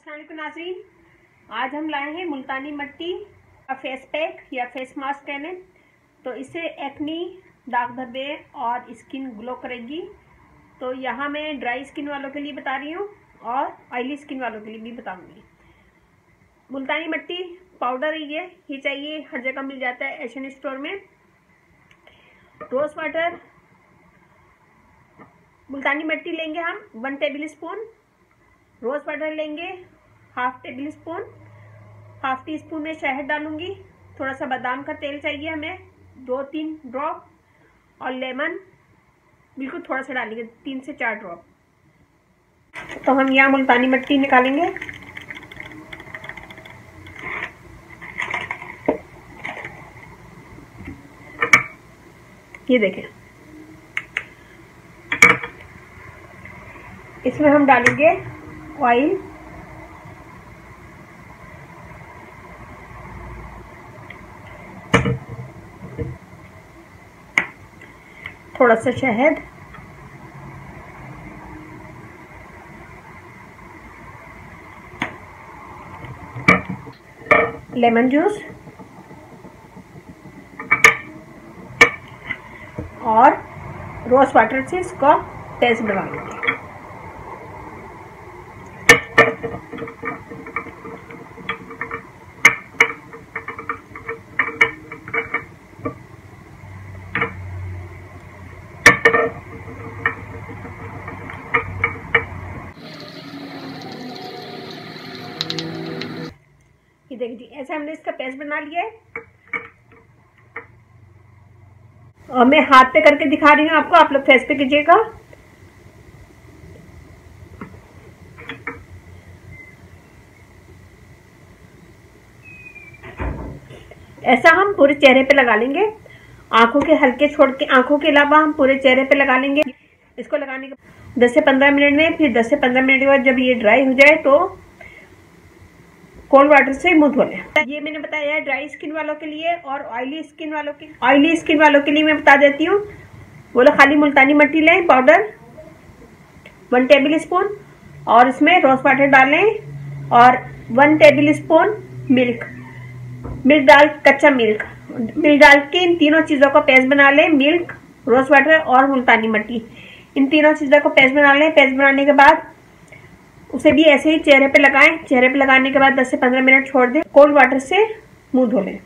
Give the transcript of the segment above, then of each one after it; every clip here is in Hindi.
अस्सलाम वालेकुम नाज़रीन, आज हम लाए हैं मुल्तानी मिट्टी का फेस पैक या फेस मास्क कहने। तो इससे एक्नी, दाग धब्बे और स्किन ग्लो करेगी। तो यहाँ मैं ड्राई स्किन वालों के लिए बता रही हूँ और ऑयली स्किन वालों के लिए भी बताऊँगी। मुल्तानी मिट्टी पाउडर ये चाहिए, हर जगह मिल जाता है एशियन स्टोर में। रोज़ वाटर, मुल्तानी मिट्टी लेंगे हम 1 टेबल स्पून, रोज़ वाटर लेंगे 1/2 टेबल स्पून, 1/2 टी स्पून में शहद डालूंगी। थोड़ा सा बादाम का तेल चाहिए हमें 2-3 ड्रॉप, और लेमन बिल्कुल थोड़ा सा डालेंगे 3 से 4 ड्रॉप। तो हम यहाँ मुल्तानी मिट्टी निकालेंगे। ये देखें, इसमें हम डालेंगे ऑयल, थोड़ा सा शहद, लेमन जूस और रोज़ वाटर से इसका पेस्ट बना लेंगे। ये देखिए, ऐसे हमने इसका पेस्ट बना लिया है और मैं हाथ पे करके दिखा रही हूँ आपको, आप लोग फेस पे कीजिएगा। ऐसा हम पूरे चेहरे पे लगा लेंगे, आंखों के हल्के छोड़ के, आंखों के अलावा हम पूरे चेहरे पे लगा लेंगे। इसको लगाने के 10 से 15 मिनट में, फिर 10 से 15 मिनट के बाद जब ये ड्राई हो जाए तो कोल्ड वाटर से मुंह धो लें। ये मैंने बताया है ड्राई स्किन वालों के लिए। और ऑयली स्किन वालों के लिए मैं बता देती हूँ, वो लोग खाली मुल्तानी मिट्टी लें पाउडर 1 टेबल स्पून, और इसमें रोज़ वाटर डालें और 1 टेबल स्पून मिल्क डाल, कच्चा मिल्क डाल के इन तीनों चीज़ों का पेस्ट बना लें। मिल्क, रोज़ वाटर और मुल्तानी मिट्टी, इन तीनों चीज़ों को पेस्ट बना लें। पेस्ट बनाने के बाद उसे भी ऐसे ही चेहरे पे लगाएं। चेहरे पे लगाने के बाद 10 से 15 मिनट छोड़ दें, कोल्ड वाटर से मुंह धो लें।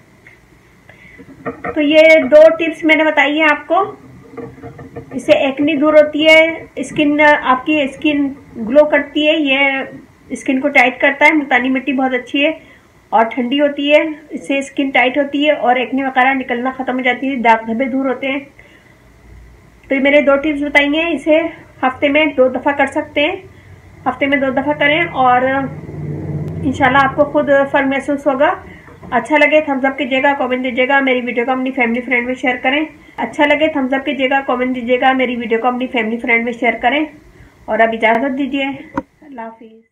तो ये 2 टिप्स मैंने बताई है आपको। इससे एक्नी दूर होती है, स्किन, आपकी स्किन ग्लो करती है, ये स्किन को टाइट करता है। मुल्तानी मिट्टी बहुत अच्छी है और ठंडी होती है, इससे स्किन टाइट होती है और एक्ने वगैरह निकलना खत्म हो जाती है, दाग धब्बे दूर होते हैं। तो ये मैंने 2 टिप्स बताई हैं, इसे हफ्ते में 2 दफ़ा कर सकते हैं। हफ्ते में 2 दफ़ा करें और इंशाल्लाह आपको खुद फर्क महसूस होगा। अच्छा लगे थम्स अप कीजिएगा, कमेंट दीजिएगा, मेरी वीडियो को अपनी फैमिली फ्रेंड में शेयर करें। अच्छा लगे थम्स अप कीजिएगा, कमेंट दीजिएगा, मेरी वीडियो को अपनी फैमिली फ्रेंड में शेयर करें। और अब इजाज़त दीजिए, अल्लाह हाफिज़।